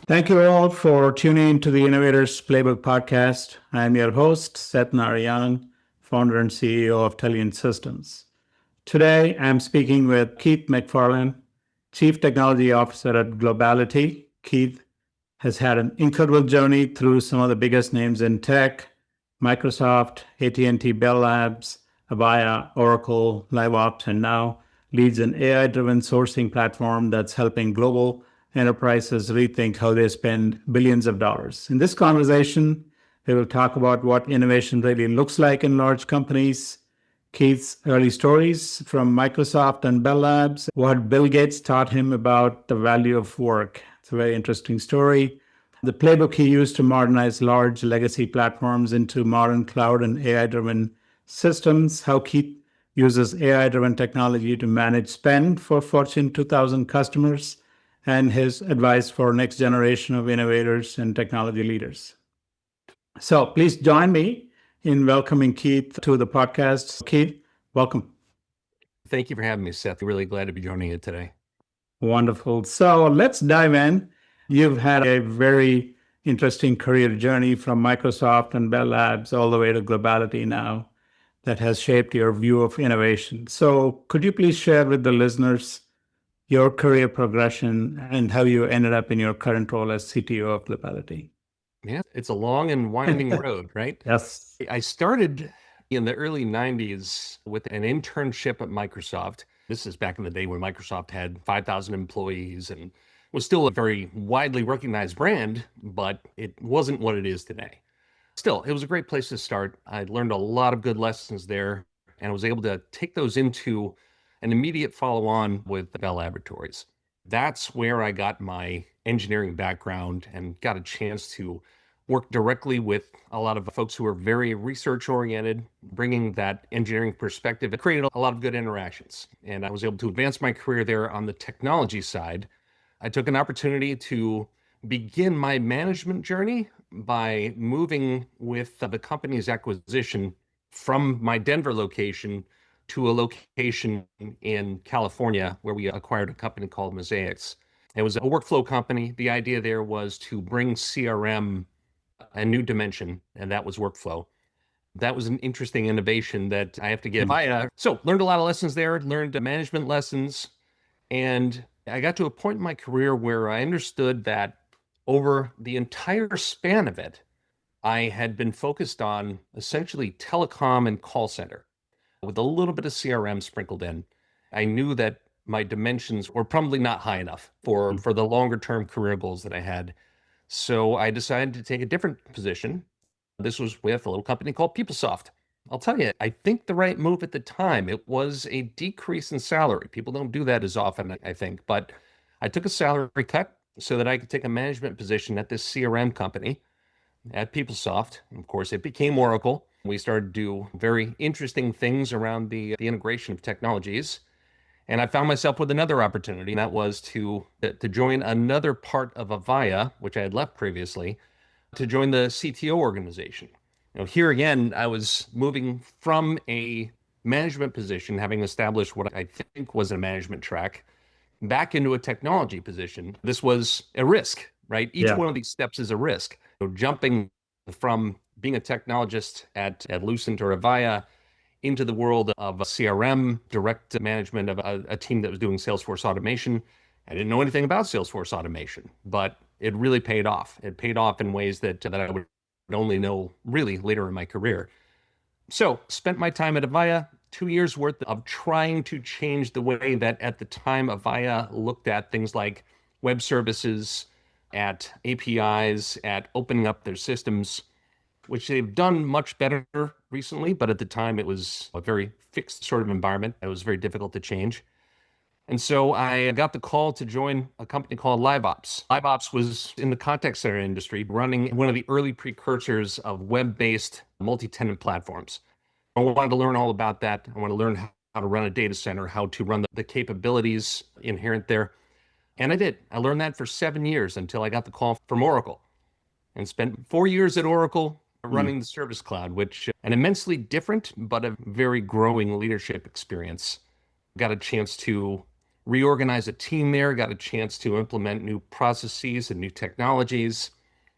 Thank you all for tuning into the Innovators Playbook podcast. I'm your host, Seth Narayanan, founder and CEO of Telliant Systems. Today, I'm speaking with Keith McFarlane, Chief Technology Officer at Globality. Keith has had an incredible journey through some of the biggest names in tech: Microsoft, AT&T, Bell Labs, Avaya, Oracle, LiveOps, and now leads an AI-driven sourcing platform that's helping global enterprises rethink how they spend billions of dollars. In this conversation, we will talk about what innovation really looks like in large companies, Keith's early stories from Microsoft and Bell Labs, what Bill Gates taught him about the value of work. It's a very interesting story. The playbook he used to modernize large legacy platforms into modern cloud and AI-driven systems, how Keith uses AI-driven technology to manage spend for Fortune 2000 customers, and his advice for next generation of innovators and technology leaders. So please join me in welcoming Keith to the podcast. Keith, welcome. Thank you for having me, Seth. I'm really glad to be joining you today. Wonderful. So let's dive in. You've had a very interesting career journey from Microsoft and Bell Labs all the way to Globality now that has shaped your view of innovation. So could you please share with the listeners your career progression and how you ended up in your current role as CTO of Globality? Yeah, it's a long and winding road, right? Yes. I started in the early 90s with an internship at Microsoft. This is back in the day when Microsoft had 5,000 employees and was still a very widely recognized brand, but it wasn't what it is today. Still, it was a great place to start. I learned a lot of good lessons there, and I was able to take those into an immediate follow-on with the Bell Laboratories. That's where I got my engineering background and got a chance to work directly with a lot of folks who are very research oriented, bringing that engineering perspective. It created a lot of good interactions. And I was able to advance my career there on the technology side. I took an opportunity to begin my management journey by moving with the company's acquisition from my Denver location to a location in California where we acquired a company called Mosaics. It was a workflow company. The idea there was to bring CRM a new dimension, and that was workflow. That was an interesting innovation that I have to give. So learned a lot of lessons there, learned management lessons, and I got to a point in my career where I understood that over the entire span of it, I had been focused on essentially telecom and call center with a little bit of CRM sprinkled in. I knew that my dimensions were probably not high enough for the longer term career goals that I had. So I decided to take a different position. This was with a little company called PeopleSoft. I'll tell you, I think the right move at the time, it was a decrease in salary. People don't do that as often, I think, but I took a salary cut so that I could take a management position at this CRM company at PeopleSoft. Of course, it became Oracle. We started to do very interesting things around the integration of technologies. And I found myself with another opportunity, and that was to join another part of Avaya, which I had left previously, to join the CTO organization. Here again, I was moving from a management position, having established what I think was a management track, back into a technology position. This was a risk, right? Each one of these steps is a risk. Jumping from being a technologist at Lucent or Avaya into the world of CRM, direct management of a team that was doing Salesforce automation. I didn't know anything about Salesforce automation, but it really paid off. It paid off in ways that I would only know really later in my career. So spent my time at Avaya, 2 years worth of trying to change the way that at the time Avaya looked at things like web services, at APIs, at opening up their systems, which they've done much better recently, but at the time it was a very fixed sort of environment. It was very difficult to change. And so I got the call to join a company called LiveOps. LiveOps was in the contact center industry, running one of the early precursors of web-based multi-tenant platforms. I wanted to learn all about that. I want to learn how to run a data center, how to run the capabilities inherent there. And I did. I learned that for 7 years until I got the call from Oracle and spent 4 years at Oracle running the Service Cloud, which an immensely different but a very growing leadership experience. Got a chance to reorganize a team there, got a chance to implement new processes and new technologies.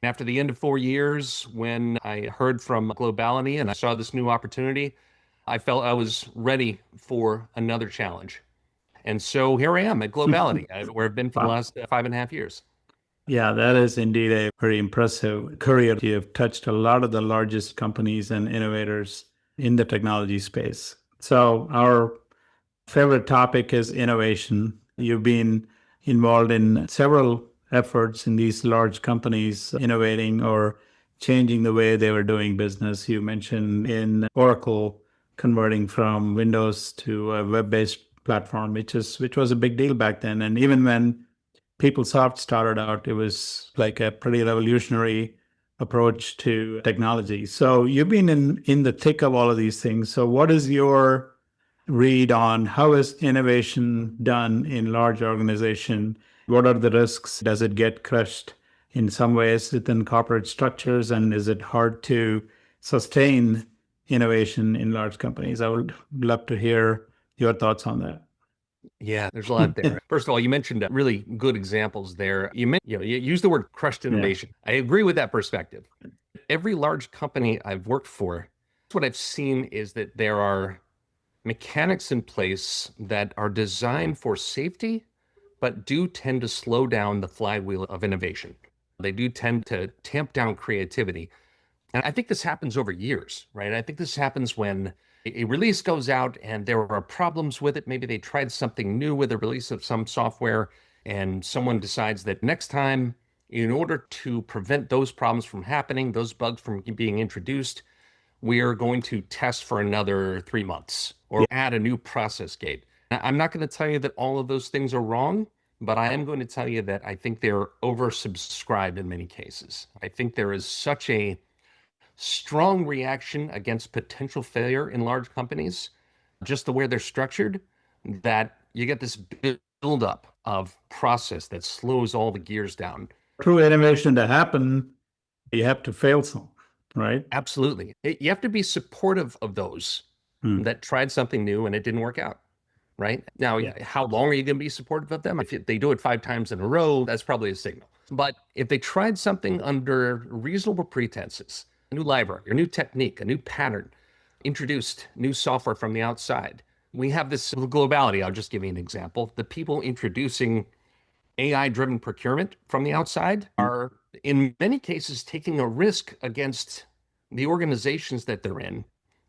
After the end of 4 years, when I heard from Globality and I saw this new opportunity, I felt I was ready for another challenge. And so here I am at Globality, where I've been for the Wow. last 5.5 years. Yeah, that is indeed a very impressive career. You have touched a lot of the largest companies and innovators in the technology space. So, our favorite topic is innovation. You've been involved in several efforts in these large companies innovating or changing the way they were doing business. You mentioned in Oracle converting from Windows to a web-based platform, which was a big deal back then. And even when PeopleSoft started out, it was like a pretty revolutionary approach to technology. So you've been in the thick of all of these things. So what is your read on how is innovation done in large organization? What are the risks? Does it get crushed in some ways within corporate structures? And is it hard to sustain innovation in large companies? I would love to hear your thoughts on that. Yeah, there's a lot there. First of all, you mentioned really good examples there. You use the word crushed Yeah. innovation. I agree with that perspective. Every large company I've worked for, what I've seen is that there are mechanics in place that are designed for safety, but do tend to slow down the flywheel of innovation. They do tend to tamp down creativity. And I think this happens over years, right? I think this happens when a release goes out and there are problems with it. Maybe they tried something new with the release of some software, and someone decides that next time, in order to prevent those problems from happening, those bugs from being introduced, we are going to test for another 3 months or add a new process gate. I'm not going to tell you that all of those things are wrong, but I am going to tell you that I think they're oversubscribed in many cases. I think there is such a strong reaction against potential failure in large companies, just the way they're structured, that you get this buildup of process that slows all the gears down. True innovation to happen, you have to fail some, right? Absolutely. You have to be supportive of those Hmm. that tried something new and it didn't work out. Right now, Yeah. how long are you going to be supportive of them? If they do it 5 times in a row, that's probably a signal. But if they tried something under reasonable pretenses, a new library, a new technique, a new pattern, introduced new software from the outside, we have this globality. I'll just give you an example. The people introducing AI-driven procurement from the outside are, in many cases, taking a risk against the organizations that they're in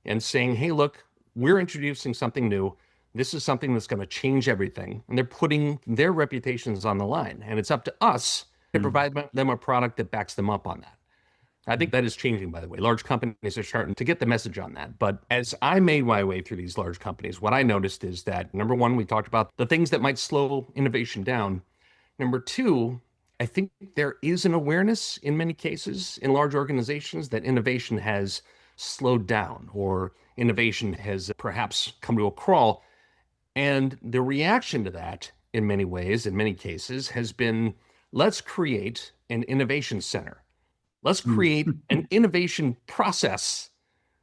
and saying, hey, look, we're introducing something new. This is something that's going to change everything. And they're putting their reputations on the line. And it's up to us to provide them a product that backs them up on that. I think that is changing, by the way. Large companies are starting to get the message on that. But as I made my way through these large companies, what I noticed is that, number one, we talked about the things that might slow innovation down. Number two, I think there is an awareness in many cases in large organizations that innovation has slowed down or innovation has perhaps come to a crawl. And the reaction to that, in many ways, in many cases, has been let's create an innovation center. Let's create an innovation process.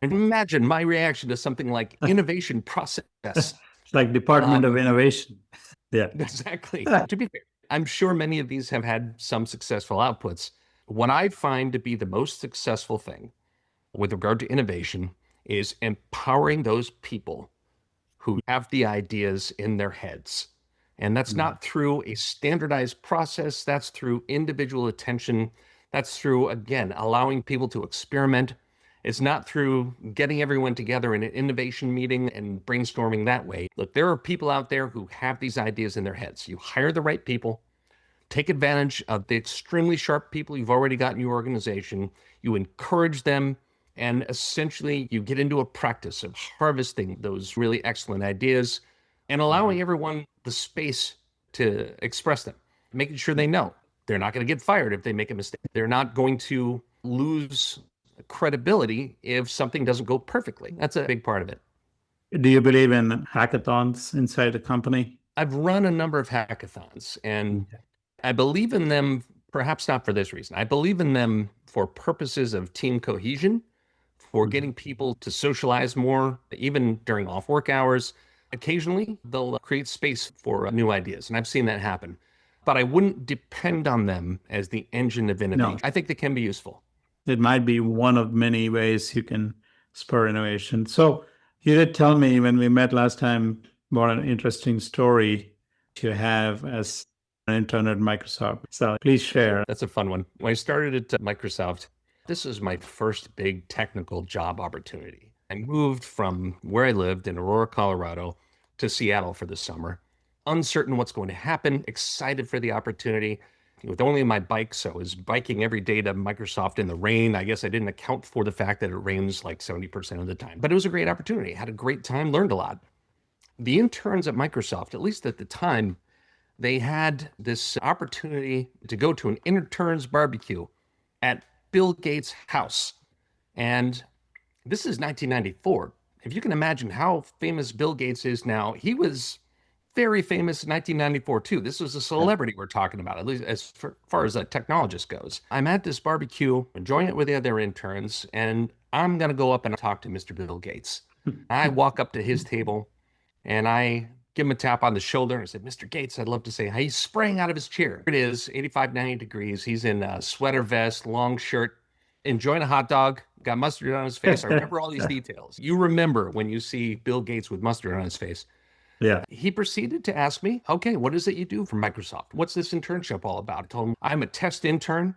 And imagine my reaction to something like innovation process. It's like Department of Innovation. Yeah. Exactly. To be fair, I'm sure many of these have had some successful outputs. What I find to be the most successful thing with regard to innovation is empowering those people who have the ideas in their heads. And that's not through a standardized process, that's through individual attention. That's through, again, allowing people to experiment. It's not through getting everyone together in an innovation meeting and brainstorming that way. Look, there are people out there who have these ideas in their heads. You hire the right people, take advantage of the extremely sharp people you've already got in your organization. You encourage them, and essentially you get into a practice of harvesting those really excellent ideas and allowing everyone the space to express them, making sure they know they're not going to get fired if they make a mistake. They're not going to lose credibility if something doesn't go perfectly. That's a big part of it. Do you believe in hackathons inside the company? I've run a number of hackathons, and I believe in them, perhaps not for this reason. I believe in them for purposes of team cohesion, for getting people to socialize more, even during off work hours. Occasionally, they'll create space for new ideas, and I've seen that happen. But I wouldn't depend on them as the engine of No, innovation. I think they can be useful. it might be one of many ways you can spur innovation. So you did tell me when we met last time about an interesting story you have as an intern at Microsoft. So please share. That's a fun one. When I started at Microsoft, this was my first big technical job opportunity. I moved from where I lived in Aurora, Colorado, to Seattle for the summer. Uncertain what's going to happen, excited for the opportunity. With only my bike, so I was biking every day to Microsoft in the rain. I guess I didn't account for the fact that it rains like 70% of the time. But it was a great opportunity. Had a great time, learned a lot. The interns at Microsoft, at least at the time, they had this opportunity to go to an interns barbecue at Bill Gates' house. And this is 1994. If you can imagine how famous Bill Gates is now, he was very famous in 1994 too. This was a celebrity we're talking about, at least as far as a technologist goes. I'm at this barbecue, enjoying it with the other interns, and I'm going to go up and talk to Mr. Bill Gates. I walk up to his table and I give him a tap on the shoulder and I said, Mr. Gates, I'd love to say hi. He's spraying out of his chair. It is 85, 90 degrees. He's in a sweater vest, long shirt, enjoying a hot dog, got mustard on his face. I remember all these details. You remember when you see Bill Gates with mustard on his face. Yeah. He proceeded to ask me, okay, what is it you do for Microsoft? What's this internship all about? I told him, I'm a test intern.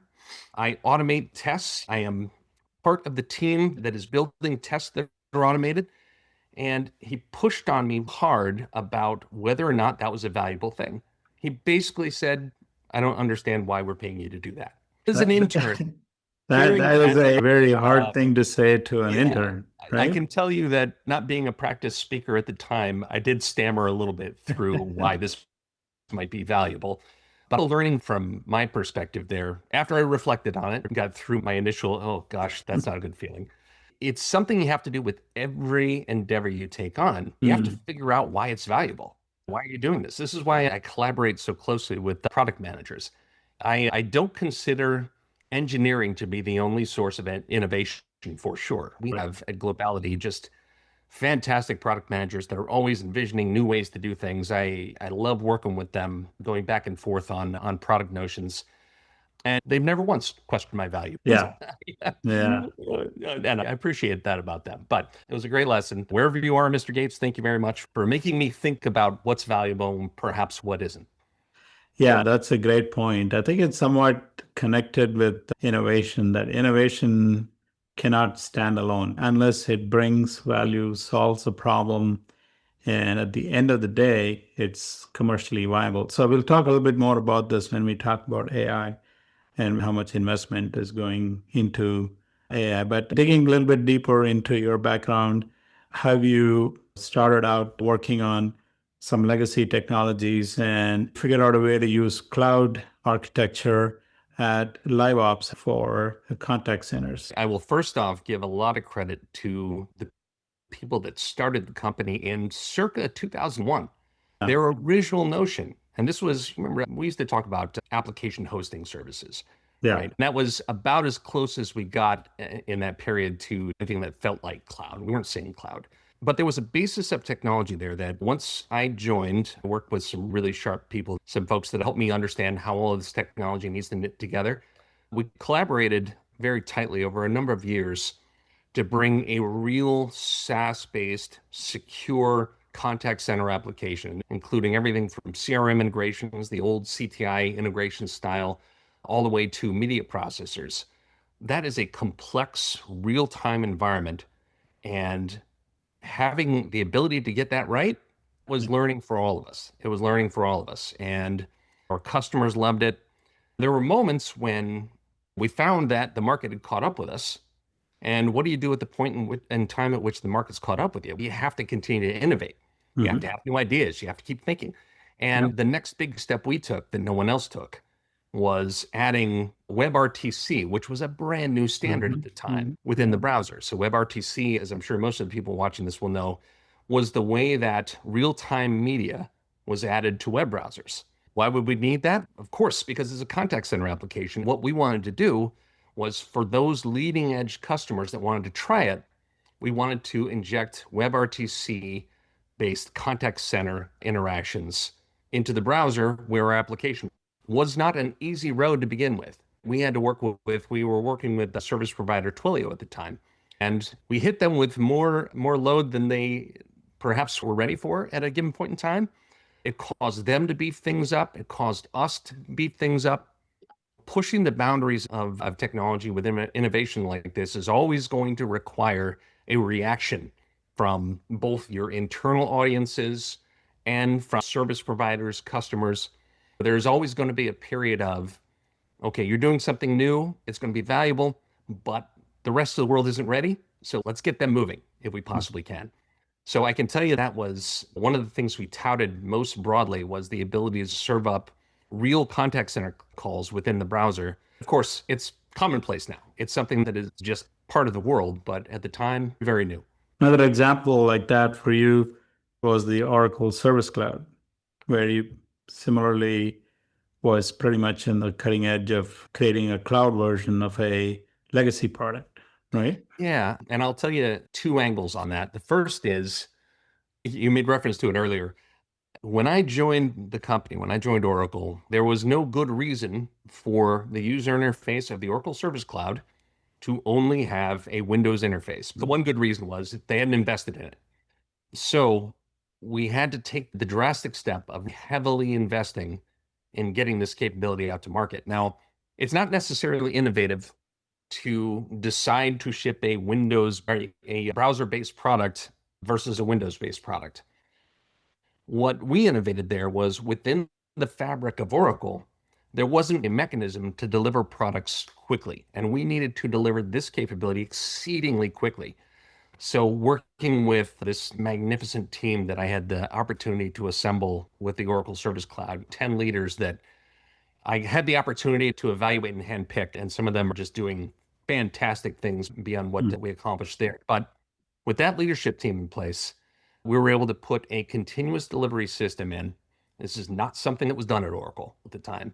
I automate tests. I am part of the team that is building tests that are automated. And he pushed on me hard about whether or not that was a valuable thing. He basically said, I don't understand why we're paying you to do that. As an intern, That is a very hard thing to say to an yeah, intern, I right? can tell you that not being a practice speaker at the time, I did stammer a little bit through why this might be valuable. But learning from my perspective there, after I reflected on it, got through my initial, oh gosh, that's not a good feeling. It's something you have to do with every endeavor you take on. You have to figure out why it's valuable. Why are you doing this? This is why I collaborate so closely with the product managers. I don't consider engineering to be the only source of innovation for sure. We have at Globality just fantastic product managers that are always envisioning new ways to do things. I love working with them, going back and forth on product notions. And they've never once questioned my value. Yeah. Yeah. And I appreciate that about them. But it was a great lesson. Wherever you are, Mr. Gates, thank you very much for making me think about what's valuable and perhaps what isn't. Yeah, that's a great point. I think it's somewhat connected with innovation, that innovation cannot stand alone unless it brings value, solves a problem, and at the end of the day, it's commercially viable. So we'll talk a little bit more about this when we talk about AI and how much investment is going into AI. But digging a little bit deeper into your background, have you started out working on some legacy technologies and figured out a way to use cloud architecture at live ops for contact centers? I will first off give a lot of credit to the people that started the company in circa 2001. Their original notion, and this was, remember, we used to talk about application hosting services, Yeah. right? That was about as close as we got in that period to anything that felt like cloud. We weren't saying cloud. But there was a basis of technology there that once I joined, I worked with some really sharp people, some folks that helped me understand how all of this technology needs to knit together. We collaborated very tightly over a number of years to bring a real SaaS-based, secure contact center application, including everything from CRM integrations, the old CTI integration style, all the way to media processors. That is a complex, real-time environment. And having the ability to get that right was learning for all of us. It was learning for all of us. And our customers loved it. There were moments when we found that the market had caught up with us. And what do you do at the point in time at which the market's caught up with you? You have to continue to innovate. You have to have new ideas. You have to keep thinking. And the next big step we took that no one else took was adding WebRTC, which was a brand new standard at the time within the browser. So WebRTC, as I'm sure most of the people watching this will know, was the way that real-time media was added to web browsers. Why would we need that? Of course, because it's a contact center application. What we wanted to do was for those leading edge customers that wanted to try it, we wanted to inject WebRTC based contact center interactions into the browser where our application was not an easy road to begin with. We had to work we were working with the service provider Twilio at the time, and we hit them with more load than they perhaps were ready for at a given point in time. It caused them to beef things up. It caused us to beef things up. Pushing the boundaries of technology within innovation like this is always going to require a reaction from both your internal audiences and from service providers, customers. There's always going to be a period of, okay, you're doing something new, it's going to be valuable, but the rest of the world isn't ready. So let's get them moving if we possibly can. So I can tell you that was one of the things we touted most broadly was the ability to serve up real contact center calls within the browser. Of course, it's commonplace now. It's something that is just part of the world, but at the time, very new. Another example like that for you was the Oracle Service Cloud, where you similarly was pretty much in the cutting edge of creating a cloud version of a legacy product, right? Yeah, and I'll tell you two angles on that. The first is you made reference to it earlier. When I joined the company, when I joined Oracle, there was no good reason for the user interface of the Oracle Service Cloud to only have a Windows interface. The one good reason was they hadn't invested in it. So we had to take the drastic step of heavily investing in getting this capability out to market. Now, it's not necessarily innovative to decide to ship a Windows or a browser-based product versus a Windows-based product. What we innovated there was within the fabric of Oracle, there wasn't a mechanism to deliver products quickly, and we needed to deliver this capability exceedingly quickly. So working with this magnificent team that I had the opportunity to assemble with the Oracle Service Cloud, 10 leaders that I had the opportunity to evaluate and handpick, and some of them are just doing fantastic things beyond what we accomplished there. But with that leadership team in place, we were able to put a continuous delivery system in. This is not something that was done at Oracle at the time.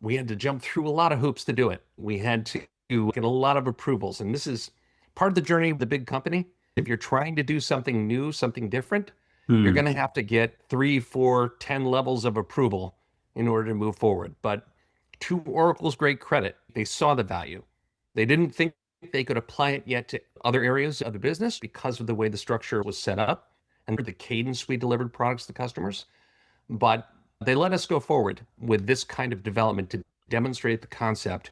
We had to jump through a lot of hoops to do it. We had to get a lot of approvals. And this is part of the journey of the big company. If you're trying to do something new, something different, you're going to have to get 3, 4, 10 levels of approval in order to move forward. But to Oracle's great credit, they saw the value. They didn't think they could apply it yet to other areas of the business because of the way the structure was set up and the cadence we delivered products to customers. But they let us go forward with this kind of development to demonstrate the concept.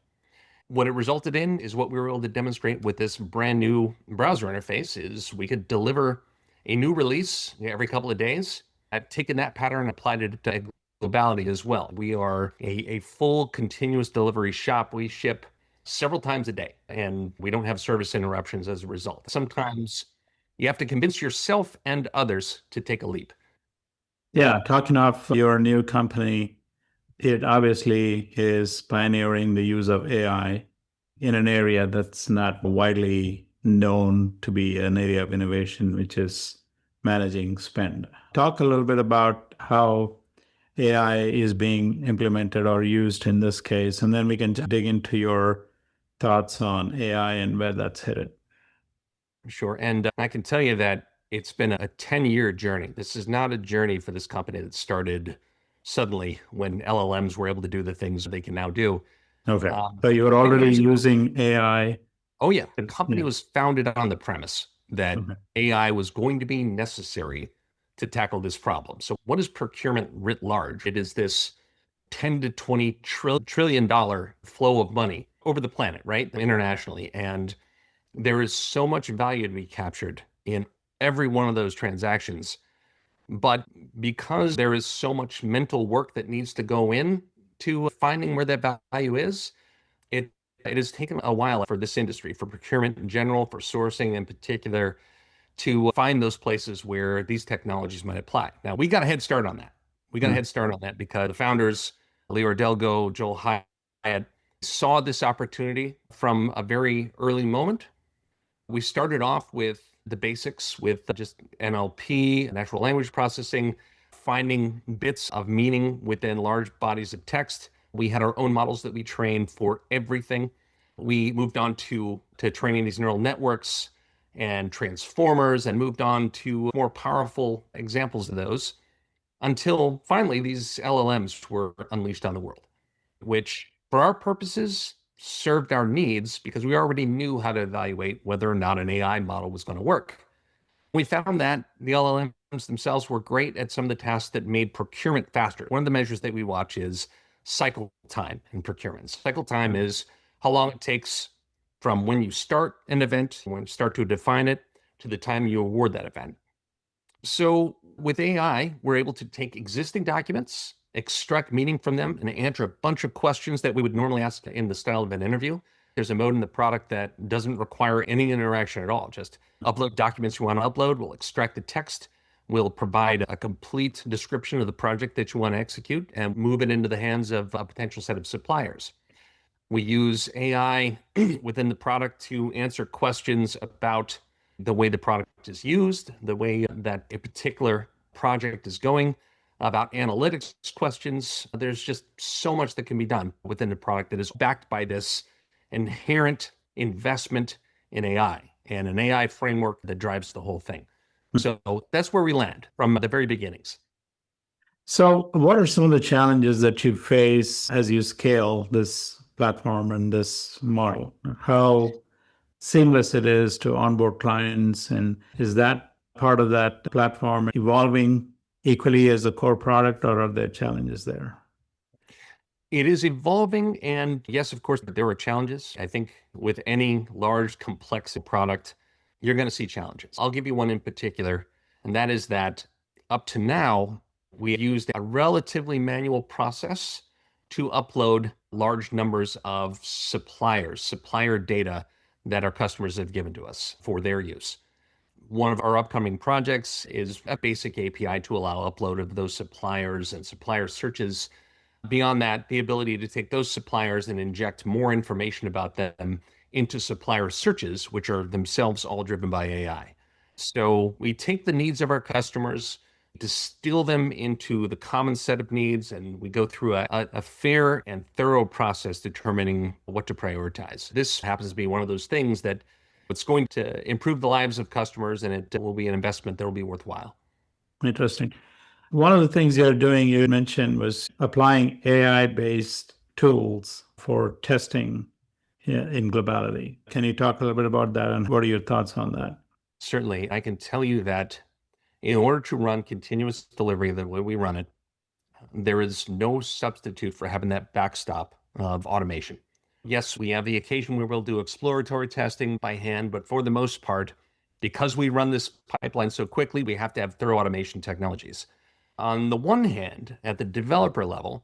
What it resulted in is what we were able to demonstrate with this brand new browser interface is we could deliver a new release every couple of days. I've taken that pattern and applied it to Globality as well. We are a full continuous delivery shop. We ship several times a day, and we don't have service interruptions as a result. Sometimes you have to convince yourself and others to take a leap. Yeah, talking of your new company, it obviously is pioneering the use of AI in an area that's not widely known to be an area of innovation, which is managing spend. Talk a little bit about how AI is being implemented or used in this case, and then we can dig into your thoughts on AI and where that's headed. Sure. And I can tell you that it's been a 10-year journey. This is not a journey for this company that started suddenly when LLMs were able to do the things they can now do. Okay. So you were 10 already years ago, using AI. oh yeah, the company was founded on the premise that Okay. AI was going to be necessary to tackle this problem. So what is procurement writ large? It is this 10 to 20 trillion dollar flow of money over the planet, right? Internationally. And there is so much value to be captured in every one of those transactions. But because there is so much mental work that needs to go in to finding where that value is, it it has taken a while for this industry, for procurement in general, for sourcing in particular, to find those places where these technologies might apply. Now, we got a head start on that. We got a head start on that because the founders, Leo Delgo, Joel Hyatt, saw this opportunity from a very early moment. We started off with the basics with just NLP, natural language processing, finding bits of meaning within large bodies of text. We had our own models that we trained for everything. We moved on to training these neural networks and transformers and moved on to more powerful examples of those until finally these LLMs were unleashed on the world, which for our purposes served our needs because we already knew how to evaluate whether or not an AI model was going to work. We found that the LLMs themselves were great at some of the tasks that made procurement faster. One of the measures that we watch is cycle time in procurement. Cycle time is how long it takes from when you start an event, when you start to define it, to the time you award that event. So with AI, we're able to take existing documents, extract meaning from them, and answer a bunch of questions that we would normally ask in the style of an interview. There's a mode in the product that doesn't require any interaction at all. Just upload documents you want to upload. We'll extract the text. We'll provide a complete description of the project that you want to execute and move it into the hands of a potential set of suppliers. We use AI within the product to answer questions about the way the product is used, the way that a particular project is going, about analytics questions. There's just so much that can be done within the product that is backed by this inherent investment in AI and an AI framework that drives the whole thing. So that's where we land from the very beginnings. So, what are some of the challenges that you face as you scale this platform and this model? How seamless it is to onboard clients, and is that part of that platform evolving equally as a core product, or are there challenges there? It is evolving, and yes, of course, there are challenges. I think with any large, complex product, you're going to see challenges. I'll give you one in particular, and that is that up to now, we used a relatively manual process to upload large numbers of supplier data that our customers have given to us for their use. One of our upcoming projects is a basic API to allow upload of those suppliers and supplier searches. Beyond that, the ability to take those suppliers and inject more information about them into supplier searches, which are themselves all driven by AI. So we take the needs of our customers, distill them into the common set of needs, and we go through a fair and thorough process determining what to prioritize. This happens to be one of those things that it's going to improve the lives of customers, and it will be an investment that will be worthwhile. Interesting. One of the things you're doing, you mentioned, was applying AI-based tools for testing in Globality. Can you talk a little bit about that, and what are your thoughts on that? Certainly, I can tell you that in order to run continuous delivery the way we run it, there is no substitute for having that backstop of automation. Yes, we have the occasion where we'll do exploratory testing by hand, but for the most part, because we run this pipeline so quickly, we have to have thorough automation technologies. On the one hand, at the developer level,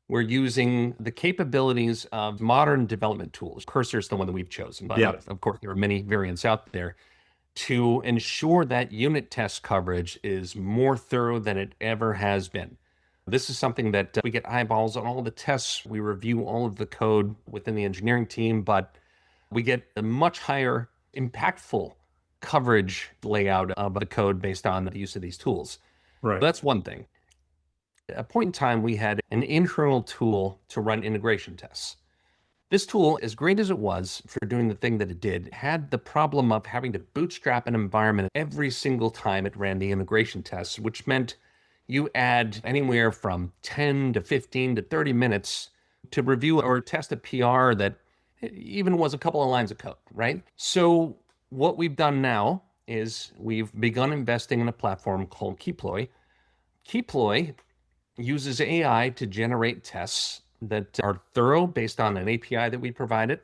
we're using the capabilities of modern development tools. Cursor is the one that we've chosen, but of course, there are many variants out there to ensure that unit test coverage is more thorough than it ever has been. This is something that we get eyeballs on all the tests. We review all of the code within the engineering team, but we get a much higher impactful coverage layout of the code based on the use of these tools. Right. That's one thing. At a point in time, we had an internal tool to run integration tests. This tool, as great as it was for doing the thing that it did, had the problem of having to bootstrap an environment every single time it ran the integration tests, which meant you add anywhere from 10 to 15 to 30 minutes to review or test a PR that even was a couple of lines of code, right? So what we've done now is we've begun investing in a platform called Keyploy. Keyploy uses AI to generate tests that are thorough based on an API that we provided,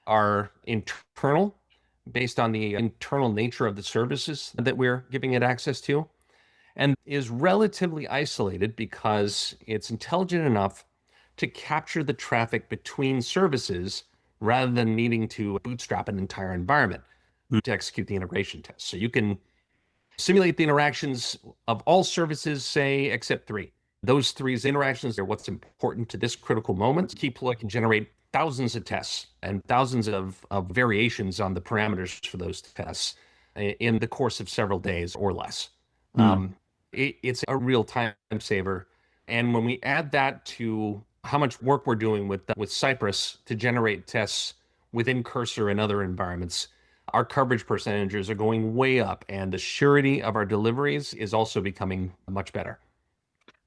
are internal based on the internal nature of the services that we're giving it access to, and is relatively isolated because it's intelligent enough to capture the traffic between services rather than needing to bootstrap an entire environment to execute the integration test. So you can simulate the interactions of all services, say, except three. Those three interactions are what's important to this critical moment. Keyploy can generate thousands of tests and thousands of variations on the parameters for those tests in the course of several days or less. It's a real time saver. And when we add that to how much work we're doing with Cypress to generate tests within Cursor and other environments, Our coverage percentages are going way up, and the surety of our deliveries is also becoming much better.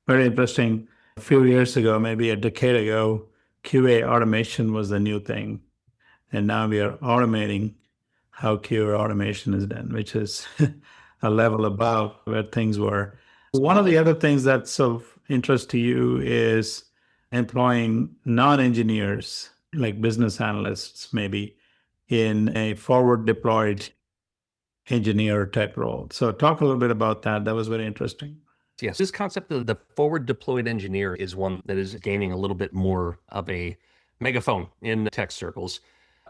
Very interesting. A few years ago, maybe a decade ago, QA automation was the new thing. And now we are automating how QA automation is done, which is a level above where things were. One of the other things that's of interest to you is employing non-engineers, like business analysts, maybe in a forward deployed engineer type role. So talk a little bit about that. That was very interesting. Yes, this concept of the forward deployed engineer is one that is gaining a little bit more of a megaphone in tech circles.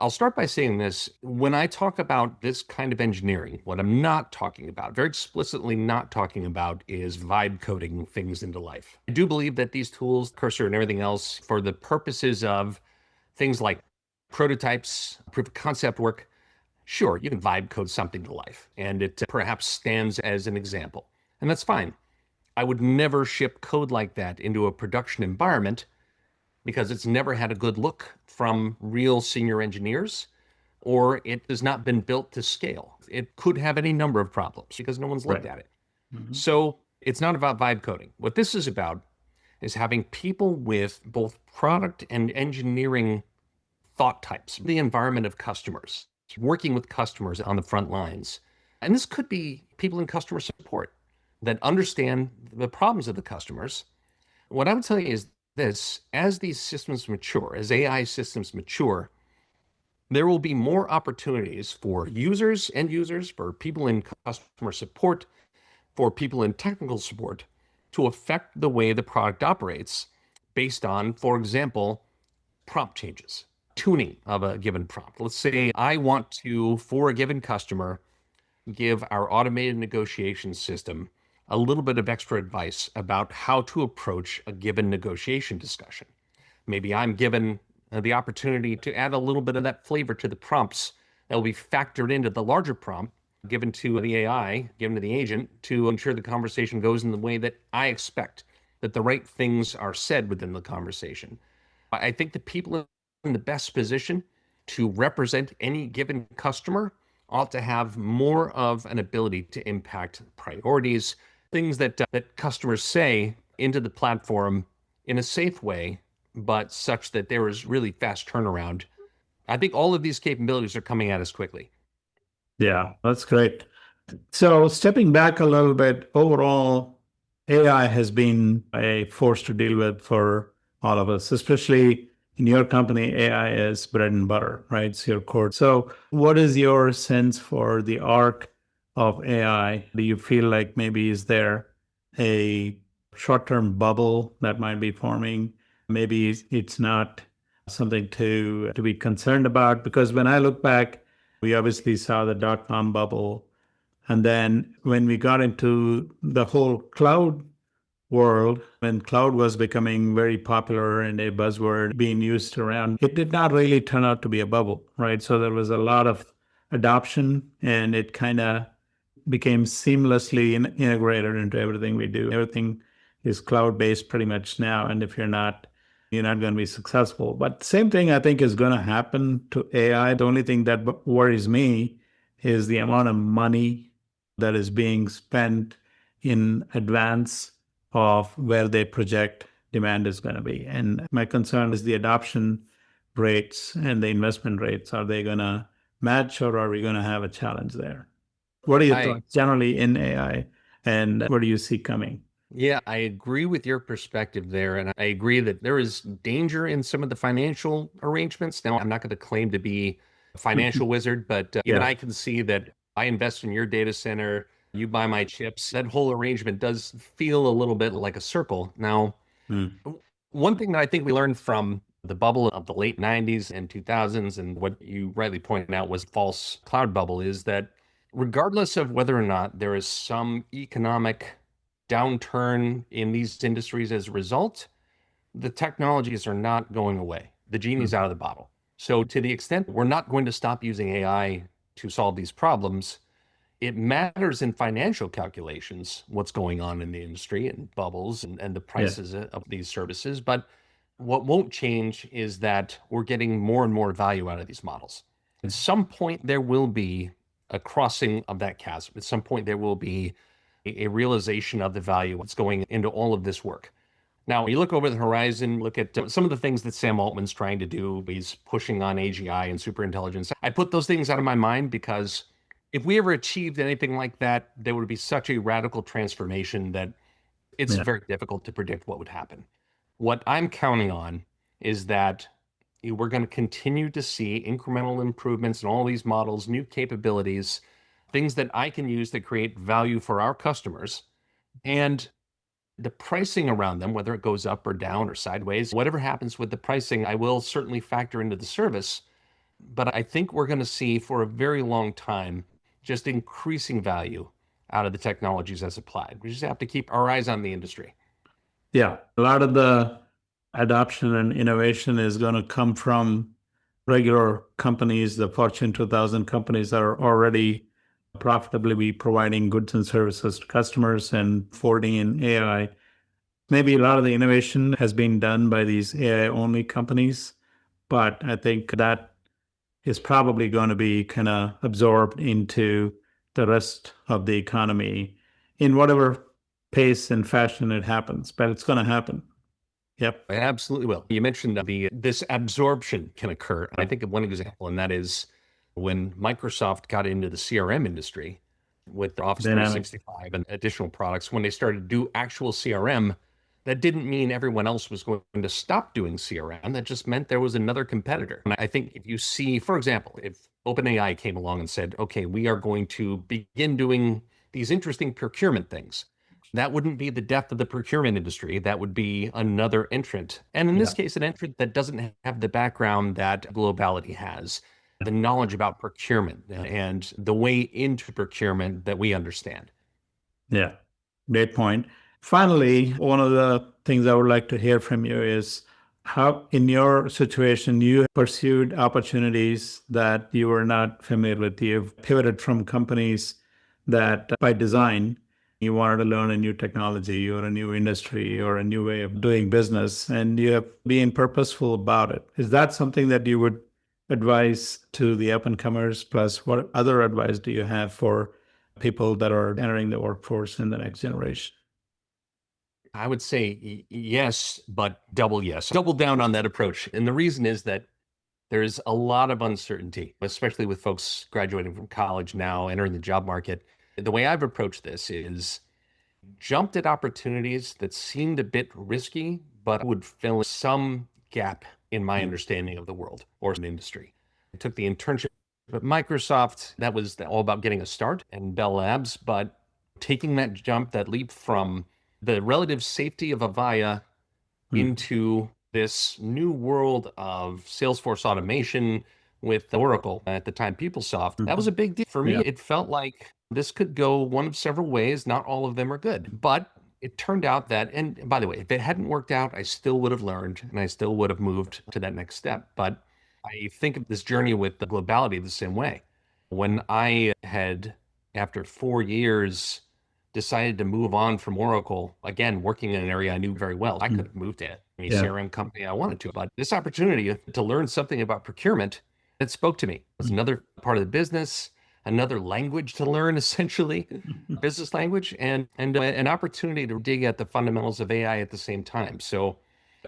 I'll start by saying this. When I talk about this kind of engineering, what I'm not talking about, very explicitly not talking about, is vibe coding things into life. I do believe that these tools, Cursor and everything else, for the purposes of things like prototypes, proof of concept work, sure, you can vibe code something to life, and it perhaps stands as an example. And that's fine. I would never ship code like that into a production environment because it's never had a good look from real senior engineers, or it has not been built to scale. It could have any number of problems because no one's looked Right. at it. Mhm. So it's not about vibe coding. What this is about is having people with both product and engineering thought types, the environment of customers, working with customers on the front lines. And this could be people in customer support that understand the problems of the customers. What I would tell you is this: as these systems mature, as AI systems mature, there will be more opportunities for users, end users, for people in customer support, for people in technical support to affect the way the product operates based on, for example, prompt changes, tuning of a given prompt. Let's say I want to, for a given customer, give our automated negotiation system a little bit of extra advice about how to approach a given negotiation discussion. Maybe I'm given the opportunity to add a little bit of that flavor to the prompts that will be factored into the larger prompt given to the AI, given to the agent, to ensure the conversation goes in the way that I expect, that the right things are said within the conversation. I think the people in the best position to represent any given customer ought to have more of an ability to impact priorities, things that customers say into the platform in a safe way, but such that there is really fast turnaround. I think all of these capabilities are coming at us quickly. Yeah, that's great. So, stepping back a little bit, overall, AI has been a force to deal with for all of us, especially in your company. AI is bread and butter, right? It's your core. So, what is your sense for the arc of AI? Do you feel like maybe is there a short-term bubble that might be forming? Maybe it's not something to be concerned about, because when I look back, we obviously saw the dot-com bubble, and then when we got into the whole cloud world, when cloud was becoming very popular and a buzzword being used around, it did not really turn out to be a bubble, right? So there was a lot of adoption, and it kind of became seamlessly integrated into everything we do. Everything is cloud-based pretty much now, and if you're not going to be successful. But same thing I think is going to happen to AI. The only thing that worries me is the amount of money that is being spent in advance of where they project demand is going to be. And my concern is the adoption rates and the investment rates. Are they going to match, or are we going to have a challenge there? What are your I thoughts generally in AI, and what do you see coming? Yeah, I agree with your perspective there. And I agree that there is danger in some of the financial arrangements. Now, I'm not going to claim to be a financial wizard, but even Yeah. I can see that I invest in your data center, you buy my chips. That whole arrangement does feel a little bit like a circle. Now, Mm. one thing that I think we learned from the bubble of the late 90s and 2000s, and what you rightly pointed out was false cloud bubble, is that regardless of whether or not there is some economic downturn in these industries as a result, the technologies are not going away. The genie's Mm. out of the bottle. So, to the extent we're not going to stop using AI to solve these problems, it matters in financial calculations what's going on in the industry and bubbles and the Yeah. prices of these services. But what won't change is that we're getting more and more value out of these models. At some point, there will be a crossing of that chasm. At some point, there will be a realization of the value that's going into all of this work. Now, you look over the horizon, look at some of the things that Sam Altman's trying to do. He's pushing on AGI and superintelligence. I put those things out of my mind because if we ever achieved anything like that, there would be such a radical transformation that it's Yeah. very difficult to predict what would happen. What I'm counting on is that we're going to continue to see incremental improvements in all these models, new capabilities, things that I can use that create value for our customers. And the pricing around them, whether it goes up or down or sideways, whatever happens with the pricing, I will certainly factor into the service. But I think we're going to see for a very long time just increasing value out of the technologies as applied. We just have to keep our eyes on the industry. Yeah. A lot of the adoption and innovation is going to come from regular companies. The Fortune 2000 companies are already profitably be providing goods and services to customers and folding in AI. Maybe a lot of the innovation has been done by these AI only companies, but I think that is probably going to be kind of absorbed into the rest of the economy in whatever pace and fashion it happens, but it's going to happen. Yep. I absolutely will. You mentioned this absorption can occur. I think of one example, and that is when Microsoft got into the CRM industry with Office Dynamics. 365 and additional products. When they started to do actual CRM, that didn't mean everyone else was going to stop doing CRM. That just meant there was another competitor. And I think if you see, for example, if OpenAI came along and said, okay, we are going to begin doing these interesting procurement things, that wouldn't be the death of the procurement industry. That would be another entrant. And in this case, an entrant that doesn't have the background that Globality has, the knowledge about procurement and the way into procurement that we understand. Yeah, great point. Finally, one of the things I would like to hear from you is how, in your situation, you pursued opportunities that you were not familiar with. You've pivoted from companies that, by design, you wanted to learn a new technology or a new industry or a new way of doing business, and you have been purposeful about it. Is that something that you would advise to the up and comers? Plus, what other advice do you have for people that are entering the workforce in the next generation? I would say yes, but double yes. Double down on that approach. And the reason is that there's a lot of uncertainty, especially with folks graduating from college now, entering the job market. The way I've approached this is jumped at opportunities that seemed a bit risky, but would fill some gap in my understanding of the world or an industry. I took the internship at Microsoft. That was all about getting a start and Bell Labs, but taking that jump, that leap from the relative safety of Avaya into this new world of Salesforce automation with Oracle, at the time PeopleSoft. That was a big deal for me. Yeah. It felt like this could go one of several ways. Not all of them are good, but it turned out that, and by the way, if it hadn't worked out, I still would have learned and I still would have moved to that next step. But I think of this journey with the Globality the same way. When I had, after 4 years, decided to move on from Oracle, again, working in an area I knew very well, I could have moved to any Yeah. CRM company I wanted to. But this opportunity to learn something about procurement, it spoke to me. It was another part of the business, another language to learn, essentially, business language, and an opportunity to dig at the fundamentals of AI at the same time. So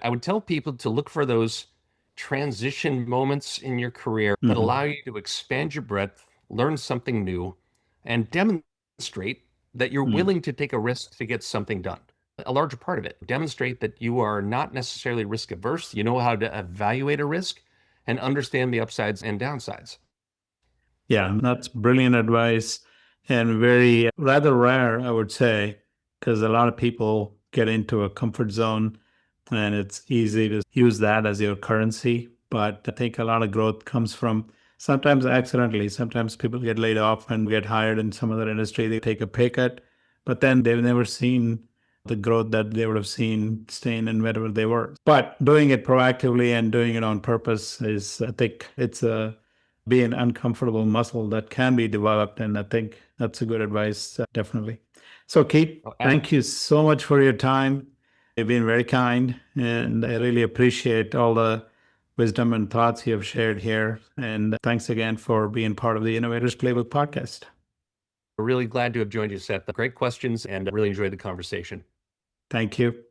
I would tell people to look for those transition moments in your career that allow you to expand your breadth, learn something new, and demonstrate that you're willing to take a risk to get something done. A larger part of it, demonstrate that you are not necessarily risk averse. You know how to evaluate a risk and understand the upsides and downsides. Yeah, that's brilliant advice and very rather rare, I would say, because a lot of people get into a comfort zone and it's easy to use that as your currency. But I think a lot of growth comes from sometimes accidentally. Sometimes people get laid off and get hired in some other industry. They take a pay cut, but then they've never seen the growth that they would have seen staying in wherever they were. But doing it proactively and doing it on purpose is, I think, it's a be an uncomfortable muscle that can be developed. And I think that's a good advice, definitely. So, Keith, Oh, thank you so much for your time. You've been very kind, and I really appreciate all the wisdom and thoughts you have shared here. And thanks again for being part of the Innovators Playbook podcast. We're really glad to have joined you, Seth. Great questions, and really enjoyed the conversation. Thank you.